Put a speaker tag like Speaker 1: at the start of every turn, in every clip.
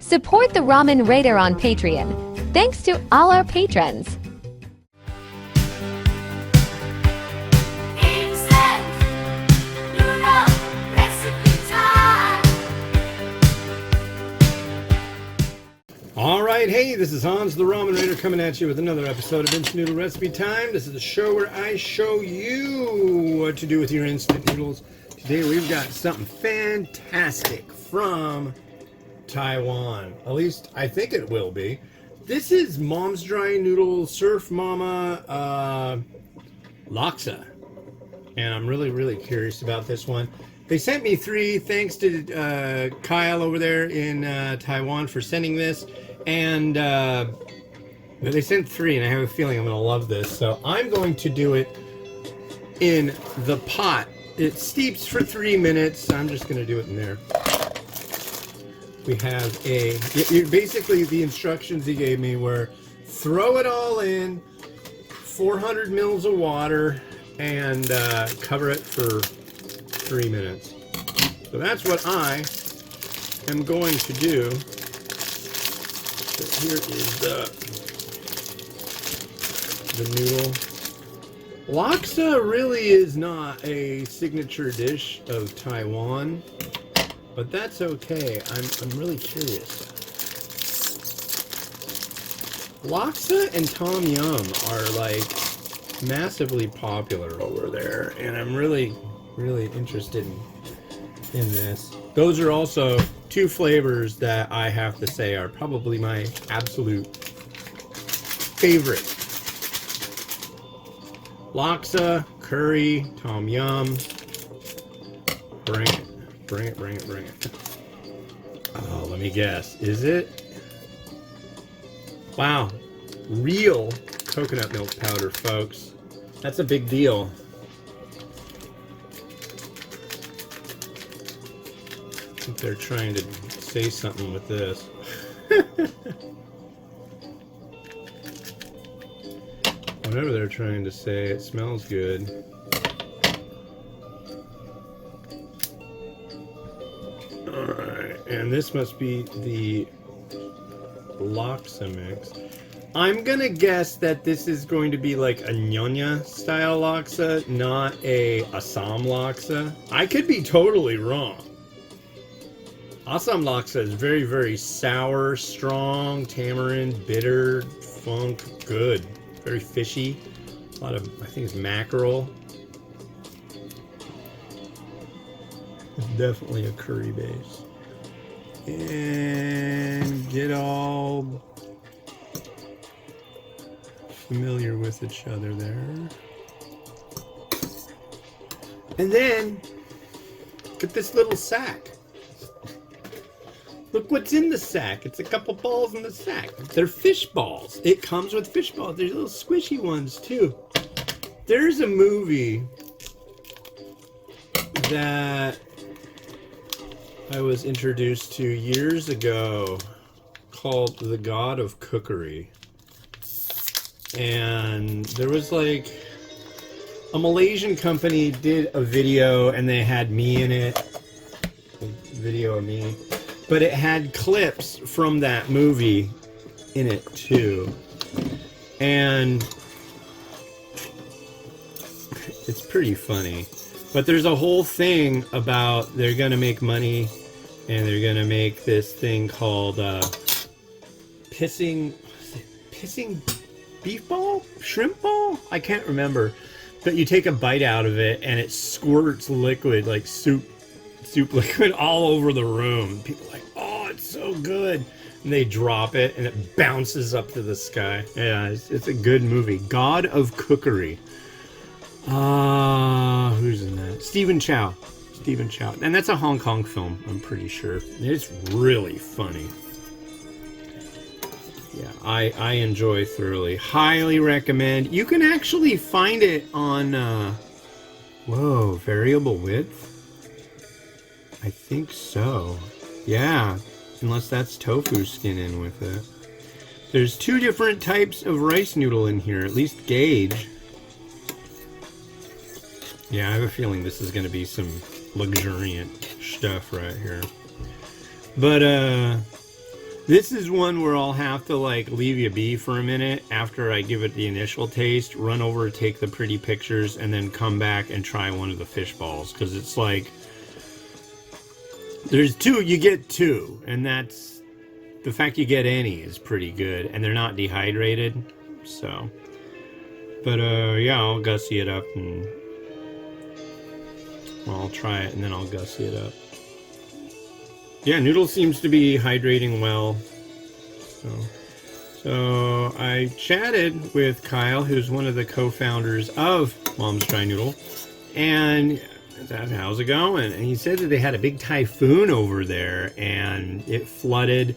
Speaker 1: Support the Ramen Raider on Patreon. Thanks to all our patrons.
Speaker 2: Alright, hey, this is Hans the Ramen Raider coming at you with another episode of Instant Noodle Recipe Time. This is the show where I show you what to do with your instant noodles. Today we've got something fantastic from Taiwan. At least I think it will be. This is Mom's Dry Noodle Surf Mama Laksa. And I'm really curious about this one. They sent me 3, thanks to Kyle over there in Taiwan for sending this. And they sent 3, and I have a feeling I'm going to love this. So I'm going to do it in the pot. It steeps for 3 minutes. I'm just going to do it in there. We have basically the instructions he gave me were throw it all in, 400 mils of water, and cover it for 3 minutes. So that's what I am going to do. So here is the noodle. Laksa really is not a signature dish of Taiwan, but that's okay. I'm really curious. Laksa and tom yum are like massively popular over there, and I'm really interested in this. Those are also 2 flavors that I have to say are probably my absolute favorite. Laksa, curry, tom yum. Bring it. Oh, let me guess. Is it? Wow. Real coconut milk powder, folks. That's a big deal. I think they're trying to say something with this. Whatever they're trying to say, it smells good. Alright, and this must be the Laksa mix. I'm gonna guess that this is going to be like a Nyonya style Laksa, not a Assam Laksa. I could be totally wrong. Assam Laksa is very sour, strong, tamarind, bitter, funk, good. Very fishy. A lot of, I think it's mackerel. It's definitely a curry base. And get all familiar with each other there. And then, get this little sack. Look what's in the sack. It's a couple balls in the sack. They're fish balls. It comes with fish balls. There's little squishy ones too. There's a movie that I was introduced to years ago called The God of Cookery. And there was like a Malaysian company did a video and they had me in it. A video of me. But it had clips from that movie in it too. And it's pretty funny. But there's a whole thing about they're gonna make money and they're gonna make this thing called pissing beef ball? Shrimp ball? I can't remember. But you take a bite out of it and it squirts liquid, like soup liquid all over the room. People are like, oh, it's so good. And they drop it and it bounces up to the sky. Yeah, it's a good movie. God of Cookery. Who's in that? Stephen Chow. And that's a Hong Kong film, I'm pretty sure. It's really funny. Yeah, I enjoy thoroughly. Highly recommend. You can actually find it on, whoa, variable width? I think so. Yeah, unless that's tofu skin in with it. There's 2 different types of rice noodle in here, at least gauge. Yeah, I have a feeling this is going to be some luxuriant stuff right here. But This is one where I'll have to like leave you be for a minute after I give it the initial taste, run over, take the pretty pictures, and then come back and try one of the fish balls. Because it's like, there's two, you get two, and that's, the fact you get any is pretty good, and they're not dehydrated, so. But yeah, I'll gussy it up, and well, I'll try it, and then I'll gussy it up. Yeah, Noodle seems to be hydrating well. So I chatted with Kyle, who's one of the co-founders of Mom's Dry Noodle, and how's it going? And he said that they had a big typhoon over there, and it flooded,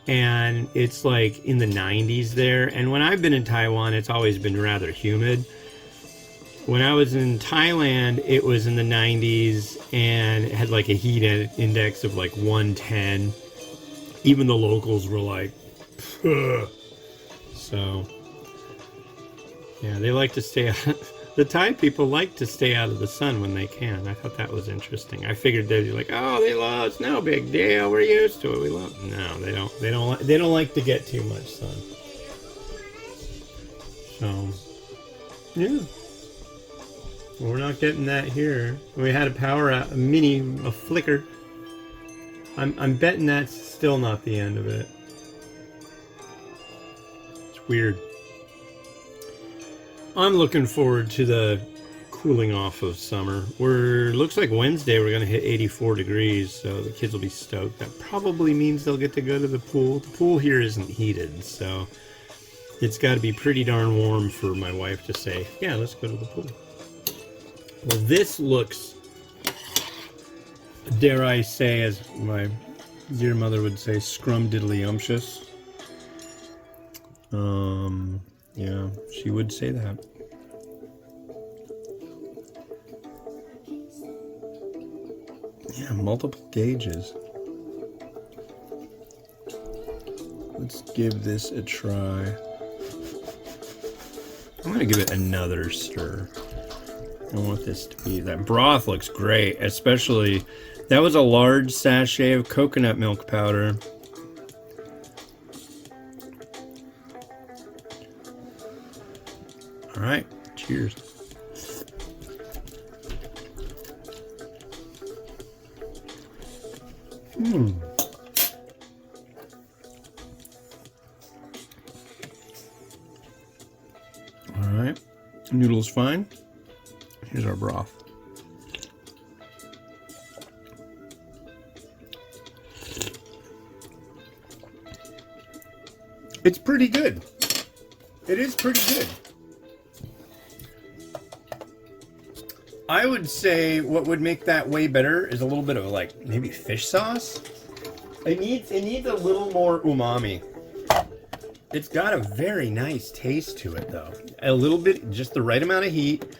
Speaker 2: and it's like in the 90s there. And when I've been in Taiwan, it's always been rather humid. When I was in Thailand, it was in the 90s, and it had like a heat index of like 110. Even the locals were like, ugh. So, yeah, they like to stay out. The Thai people like to stay out of the sun when they can. I thought that was interesting. I figured they'd be like, oh, they love, it's no big deal, we're used to it, we love. No, they don't like to get too much sun. So, yeah. Well, we're not getting that here. We had a power out, a flicker. I'm betting that's still not the end of it. It's weird. I'm looking forward to the cooling off of summer. Looks like Wednesday we're gonna hit 84 degrees, so the kids will be stoked. That probably means they'll get to go to the pool. The pool here isn't heated, so it's got to be pretty darn warm for my wife to say, yeah, let's go to the pool. Well, this looks, dare I say, as my dear mother would say, scrumdiddlyumptious. Yeah, she would say that. Yeah, multiple gauges. Let's give this a try. I'm gonna give it another stir. I want this to be, that broth looks great, especially, that was a large sachet of coconut milk powder. All right, cheers. All right, noodle's fine. Here's our broth. It's pretty good. It is pretty good. I would say what would make that way better is a little bit of like maybe fish sauce. It needs a little more umami. It's got a very nice taste to it though. A little bit, just the right amount of heat.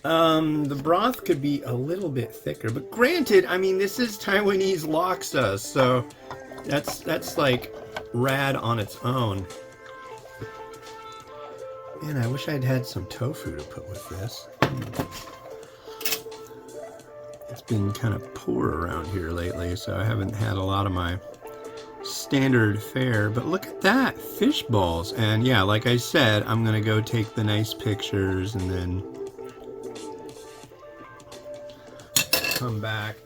Speaker 2: The broth could be a little bit thicker, but granted, I mean, this is Taiwanese laksa, so that's like rad on its own. Man, I wish I'd had some tofu to put with this. It's been kind of poor around here lately, so I haven't had a lot of my standard fare, but look at that, fish balls. And yeah, like I said, I'm gonna go take the nice pictures and then come back.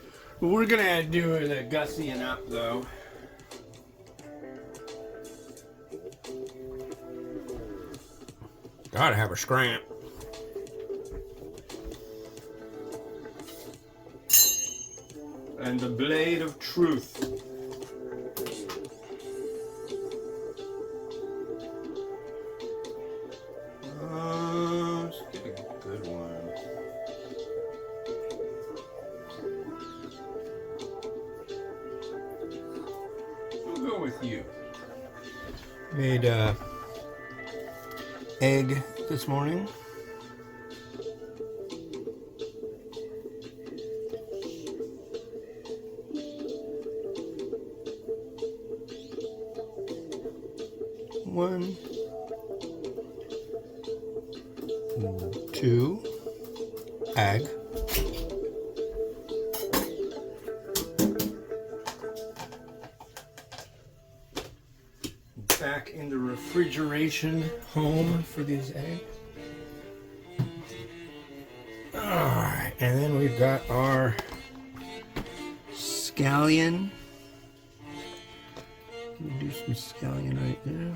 Speaker 2: We're gonna do the gussying up though. Gotta have a scramp. And the blade of truth. Let's get a good one. We'll go with you. Made egg this morning. One, two, egg. back in the refrigeration home for these eggs. Alright, and then we've got our scallion. Do some scallion right there.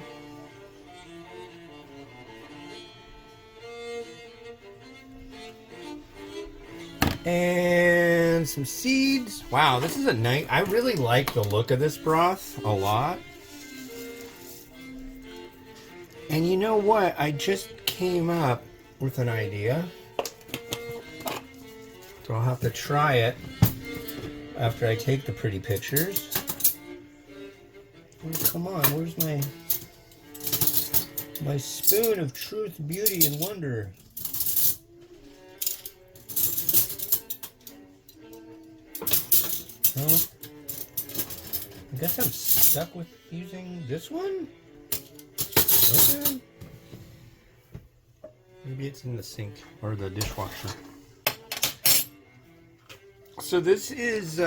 Speaker 2: And some seeds. Wow, this is a nice. I really like the look of this broth a lot. And you know what? I just came up with an idea. So I'll have to try it after I take the pretty pictures. Oh, come on, where's my spoon of truth, beauty, and wonder? Well, I guess I'm stuck with using this one? Okay. Maybe it's in the sink or the dishwasher. So this is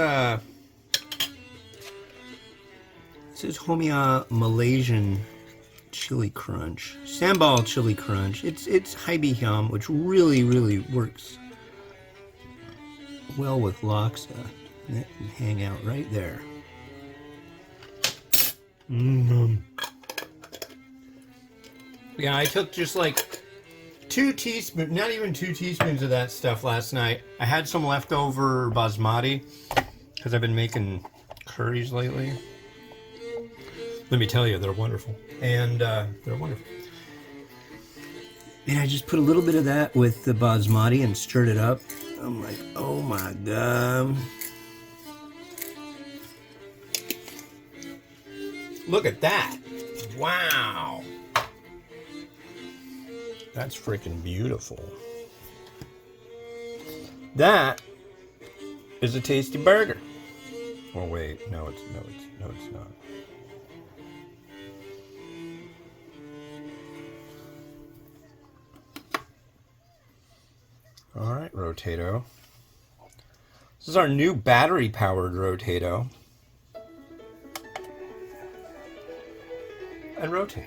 Speaker 2: Homia Malaysian chili crunch, sambal chili crunch. It's Haibi Hiam, which really works well with laksa. That can hang out right there. Yeah, I took just like 2 teaspoons, not even 2 teaspoons of that stuff last night. I had some leftover basmati because I've been making curries lately. Let me tell you, they're wonderful. And they're wonderful. And I just put a little bit of that with the basmati and stirred it up. I'm like, oh my God. Look at that. Wow. That's freaking beautiful. That is a tasty burger. Oh wait, no it's not. All right, Rotato. This is our new battery-powered Rotato. And rotate.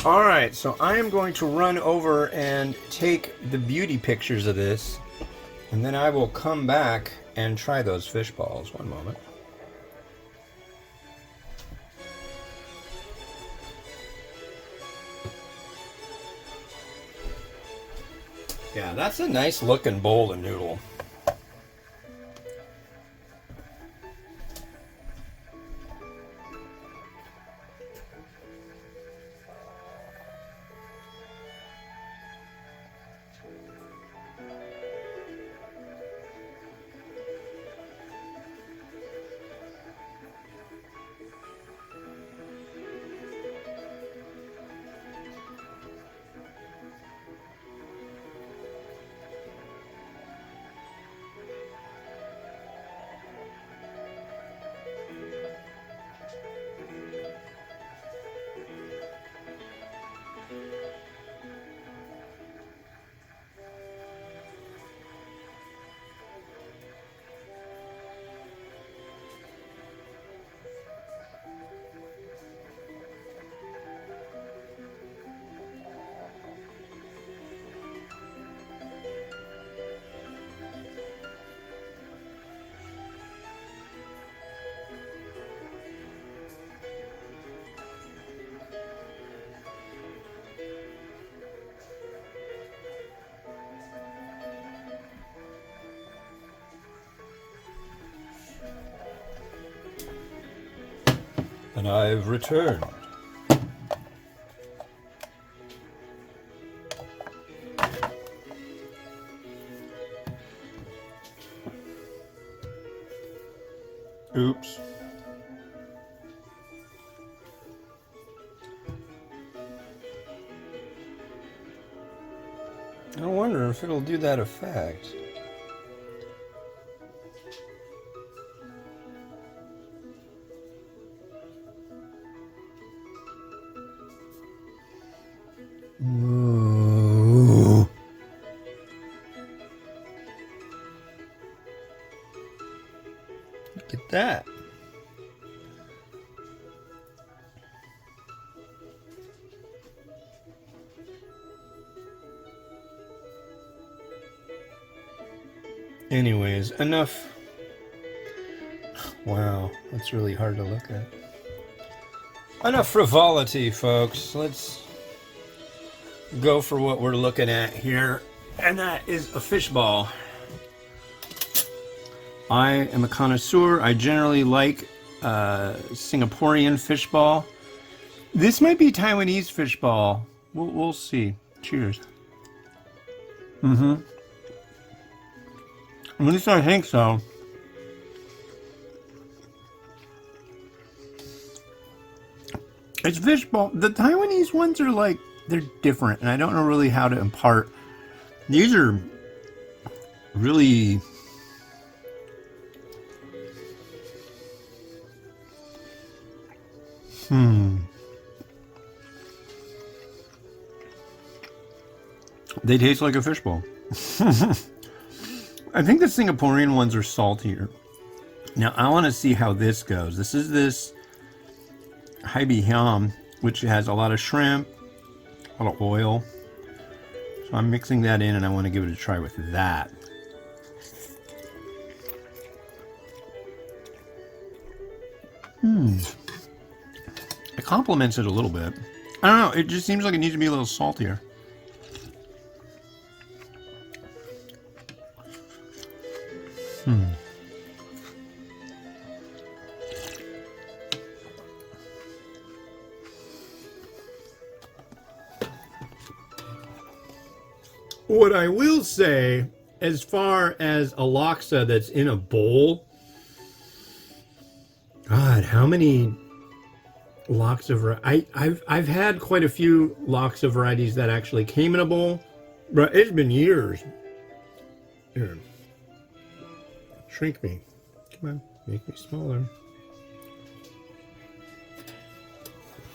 Speaker 2: Alright, so I am going to run over and take the beauty pictures of this, and then I will come back and try those fish balls. One moment. Yeah, that's a nice looking bowl of noodle. And I've returned. Oops. I wonder if it'll do that effect. Ooh. Look at that. Anyways, enough. Wow, that's really hard to look at. Enough frivolity, folks. Let's go for what we're looking at here, and that is a fishball. I am a connoisseur. I generally like Singaporean fishball. This might be Taiwanese fishball. We'll see. Cheers. At least I think so. It's fishball. The Taiwanese ones are like, they're different, and I don't know really how to impart. These are really... They taste like a fishball. I think the Singaporean ones are saltier. Now, I want to see how this goes. This is this Haibi Hiam, which has a lot of shrimp, a lot of oil. So I'm mixing that in, and I want to give it a try with that. It complements it a little bit. I don't know, it just seems like it needs to be a little saltier. What I will say, as far as a laksa that's in a bowl, God, how many laksa I've had quite a few laksa varieties that actually came in a bowl, but it's been years. Here, shrink me. Come on, make me smaller.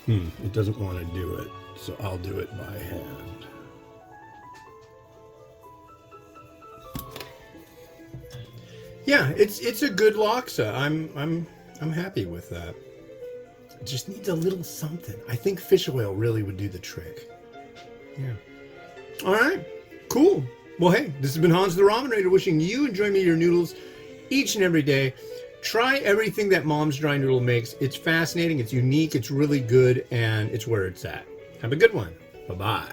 Speaker 2: It doesn't want to do it, so I'll do it by hand. Yeah, it's a good laksa. I'm happy with that. It just needs a little something. I think fish oil really would do the trick. Yeah. All right. Cool. Well, hey, this has been Hans the Ramen Raider wishing you enjoy me your noodles each and every day. Try everything that Mom's Dry Noodle makes. It's fascinating, it's unique, it's really good, and it's where it's at. Have a good one. Bye-bye.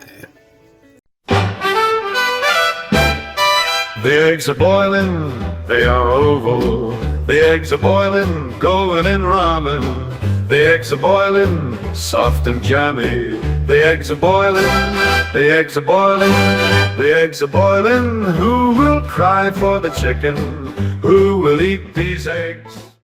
Speaker 3: The eggs are boiling, they are oval. The eggs are boiling, going in ramen. The eggs are boiling, soft and jammy. The eggs are boiling, the eggs are boiling, the eggs are boiling. Who will cry for the chicken? Who will eat these eggs?